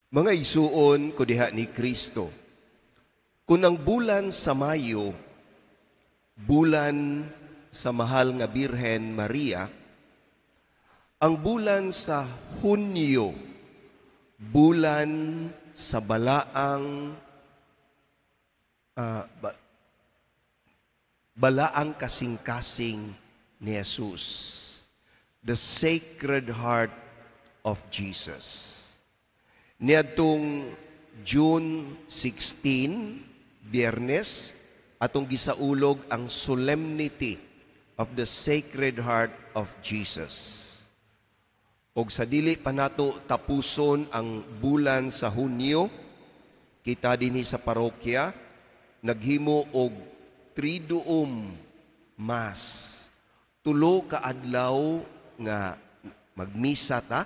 Mga isuon ko diha ni Kristo. Kung ang bulan sa Mayo, bulan sa mahal nga Birhen Maria, ang bulan sa Hunyo, bulan sa balaang kasing-kasing ni Jesus. The Sacred Heart of Jesus. Niadtong June 16, Biyernes, atong gisaulog ang Solemnity of the Sacred Heart of Jesus. Og sa dili pa nato tapuson ang bulan sa Hunyo, kita dinhi sa parokya naghimo og Triduum Mass. 3 ka adlaw nga magmisa ta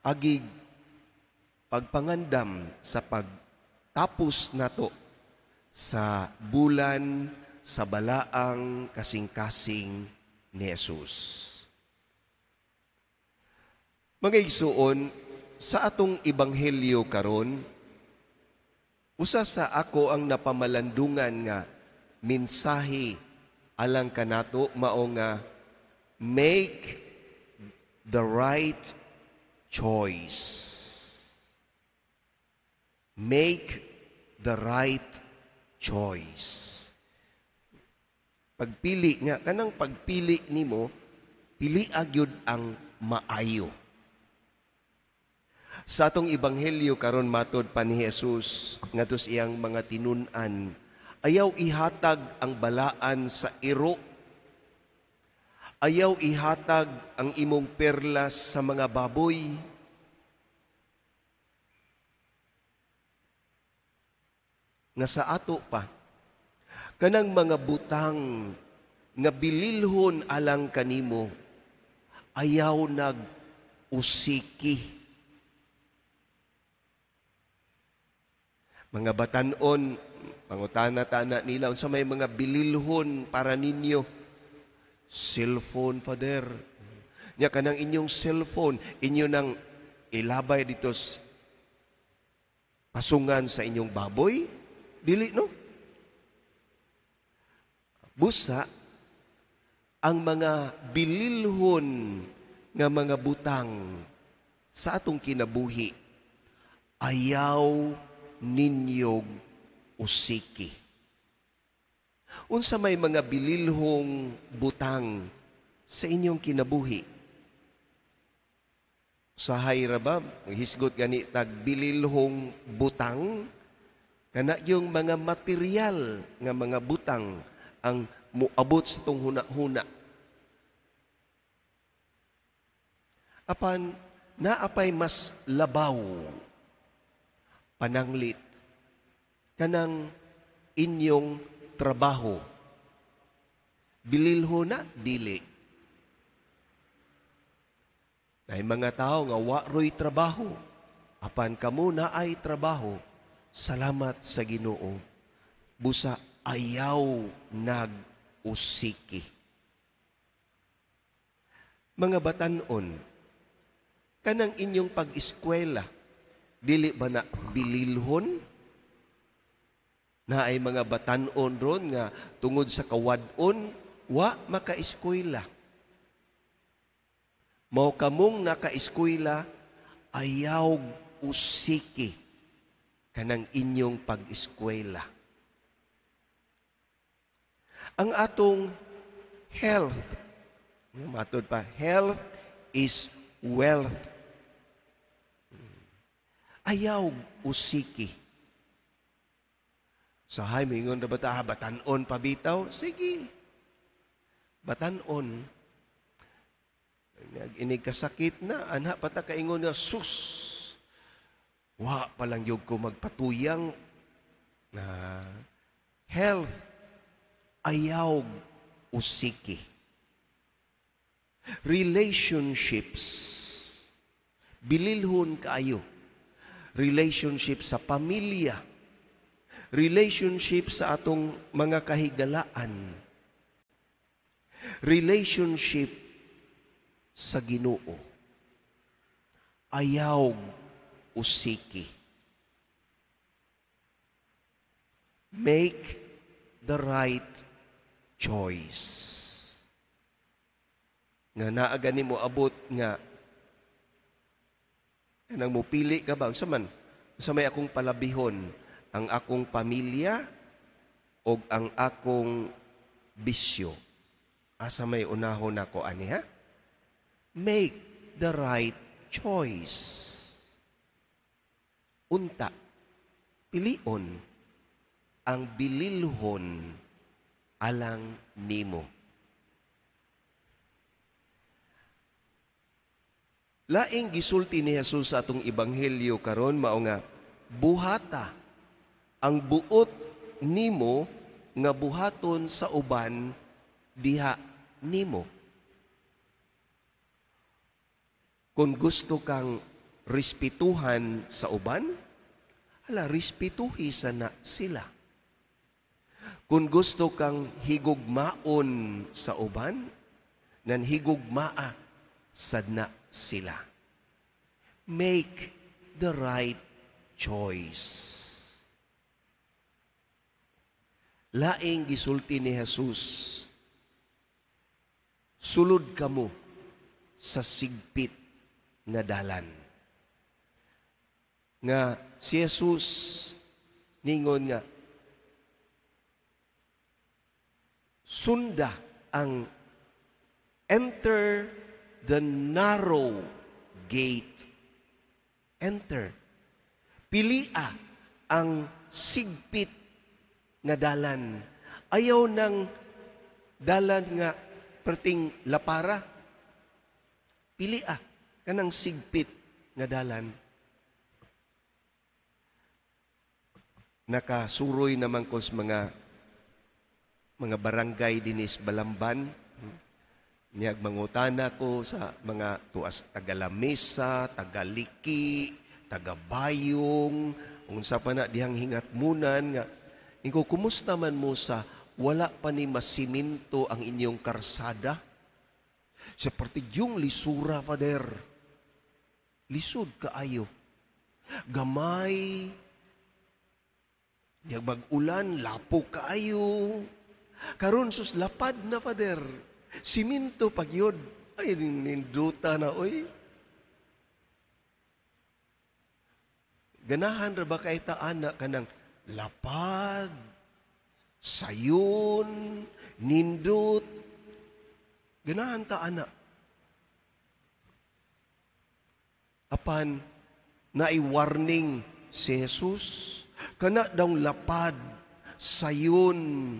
agig pagpangandam sa pagtapos nato sa bulan sa balaang kasing-kasing ni Jesus. Mga igsuon, sa atong ebanghelyo karon, usa sa ako ang napamalandungan nga mensahe alang kanato mao nga make the right choice. Make the right choice. Pagpili nga, kanang pagpili nimo, pili agyud ang maayo. Sa atong ebanghelyo karon matod pa ni Jesus ngadto sa iyang mga tinun-an, ayaw ihatag ang balaan sa iro. Ayaw ihatag ang imong perlas sa mga baboy. Nga sa ato pa, kanang mga butang nga bililhon alang kanimo, ayaw nag-usiki. Mga batanon, pangutana-tana nila, sa may mga bililhon para ninyo, cellphone, Father. Nya kanang inyong cellphone, inyo nang ilabay dito pasungan sa inyong baboy? Dili, no? Busa, ang mga bililhon nga mga butang sa atong kinabuhi, ayaw ninyog usiki. Unsa may mga bililhong butang sa inyong kinabuhi? Sahay ra ba? Hisgot gani tag bililhong butang? Kana yung mga material nga mga butang ang muabot sa itong huna-huna. Apan, naapay mas labaw, pananglit, kanang inyong trabaho. Bililho na, dili. Nay mga tao nga waroy trabaho, apan kamo na ay trabaho, salamat sa Ginoo. Busa ayaw nag-usiki. Mga batanon, kanang inyong pag-eskwela, dili ba na bililhon? Na ay mga batanon ron nga tungod sa kawadon, wa maka-eskwela. Mao kamong naka-eskwela, ayaw usiki kanang inyong pag-eskwela. Ang atong health, matod pa, health is wealth. Ayaw usiki. Sahay, mingon na bata, batanon pabitaw? Sige, batanon. Inig kasakit na, anak pata kaingon na, sus, wa palang yung ko magpatuyang na health, ayaw usiki. Relationships, bililhon kaayo. Relationship sa pamilya, relationship sa atong mga kahigalaan, relationship sa Ginoo. Ayaw usiki. Make the right choice. Nga naaga ni mo abot nga kanang mupili ka ba unsa man sa may akong palabihon ang akong pamilya o ang akong bisyo. Asa may unahon ako ani ha? Make the right choice. Unta, pilion ang bililhon alang nimo. Laing gisulti ni Jesus sa atong ebanghelyo karon mao nga buhata ang buot nimo nga buhaton sa uban diha nimo. Kung gusto kang respetuhan sa uban, respetuhi sana sila. Kung gusto kang higugmaon sa uban, nan higugmaa sadna sila. Make the right choice. Laing gisulti ni Jesus, sulod kamo sa sigpit nga dalan. Nga si Jesus ningon nga sunda ang enter the narrow gate. Enter. Pilia ang sigpit nga dalan. Ayaw ng dalan nga perting lapara. Pilia kanang sigpit nga dalan. Nakasuroy naman ko sa mga barangay dinis Balamban. Niyag mangutana ko sa mga tuas Tagalamesa, Tagaliki, Tagabayong, unsa pa na dihang hingatmunan nga ikaw kumusta man mo sa wala pa ni masiminto ang inyong karsada? Sa partigyong lisura, Father. Lisod kaayo. Gamay. Niyag mag-ulan, lapo kaayo. Karon sus lapad na, Father. Siminto pagyod. Ay, ninduta na, oy. Ganahan ra ba kay taana kanang lapad, sayon, nindot. Ganahan taana. Apan nai-warning si Jesus kana daw lapad, sayon,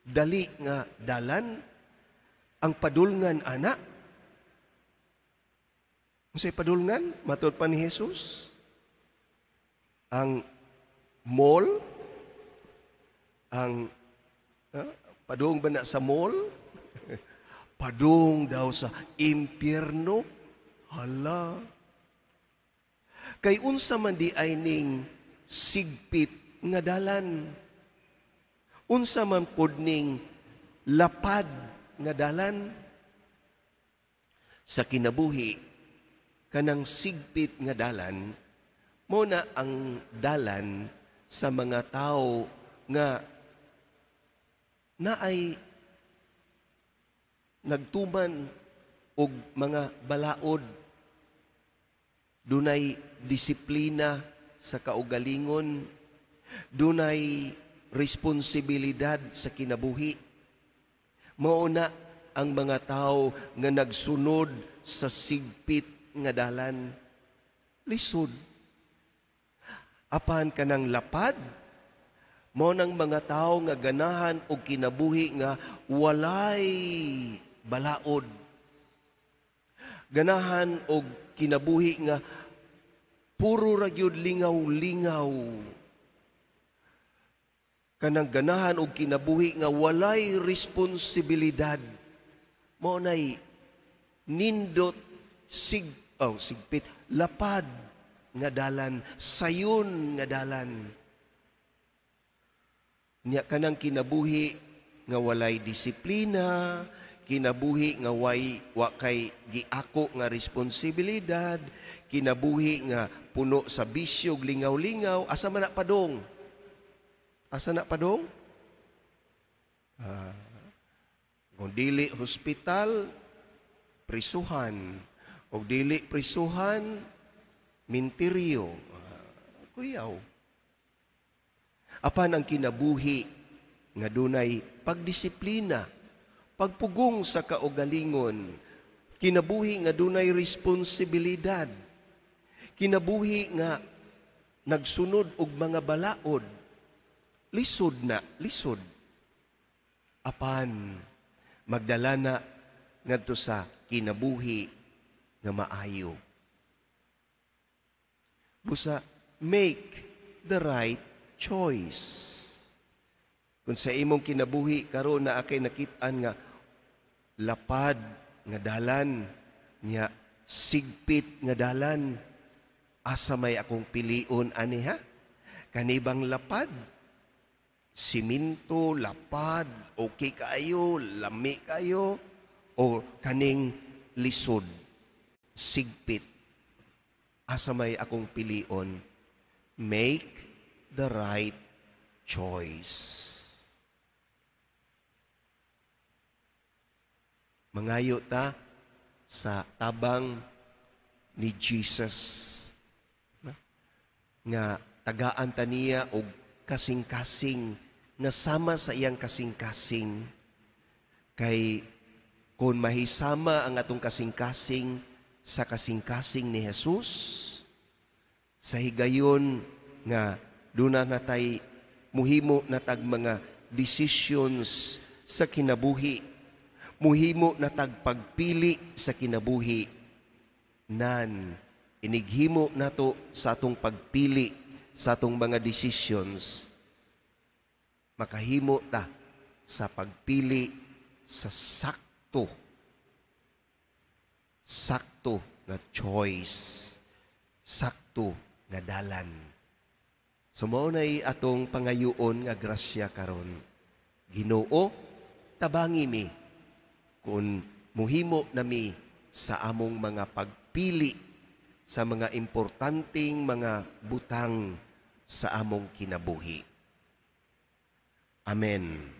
dali nga dalan ang padulngan ana. Unsay padulngan? Matod pa ni Jesus. Ang mall, ang padung ba na sa mall? Padung daw sa impyerno. Hala. Kay unsa man di ay ning sigpit nga dalan. Unsa man pod ning lapad nga dalan sa kinabuhi kanang sigpit nga dalan mo na ang dalan sa mga tao nga naay nagtuman og mga balaod, dunay disiplina sa kaugalingon, dunay responsibilidad sa kinabuhi. Mauna ang mga tao nga nagsunod sa sigpit nga dalan. Lisod. Apan kanang lapad, mao nang mga tao nga ganahan og kinabuhi nga walay balaod. Ganahan og kinabuhi nga puro ra gyud lingaw-lingaw. Kanang ganahan og kinabuhi nga walay responsibilidad. Mao nay nindot sigpit lapad nga dalan, sayon nga dalan. Nya kanang kinabuhi nga walay disiplina, kinabuhi nga wa kay giako nga responsibilidad, kinabuhi nga puno sa bisyo, lingaw-lingaw, asa man na padong? Asa na padong? Kung dili hospital, prisuhan. O dili prisuhan, minteryo. Kuyaw. Apan ang kinabuhi nga dunay pagdisiplina, pagpugong sa kaugalingon, kinabuhi nga dunay responsibilidad, kinabuhi nga nagsunod og mga balaod, lisod na, lisod. Apan, magdala na ngadto sa kinabuhi nga maayo. Busa, make the right choice. Kung sa imong kinabuhi karon na akay nakit-an nga lapad nga dalan, nya sigpit nga dalan, asa may akong pilion ani ha? Kanibang lapad, siminto, lapad, okay kayo, lami kayo, o kaning lisod, sigpit, asa may akong pilion? Make the right choice. Mangayo ta sa tabang ni Jesus nga tagaan ta niya og kasing-kasing nga sama sa iyang kasing-kasing kay kung mahisama ang atong kasing-kasing sa kasing-kasing ni Jesus sa higayon nga duna natay muhimo natag mga decisions sa kinabuhi, muhimo natag pagpili sa kinabuhi, nan inighimo nato sa atong pagpili sa atong mga decisions, makahimo ta sa pagpili sa sakto na choice, sakto na dalan. So mao nay atong pangayoon nga grasya karon. Ginoo, tabangi mi kung muhimo nami sa among mga pagpili sa mga importanteng mga butang sa among kinabuhi. Amen.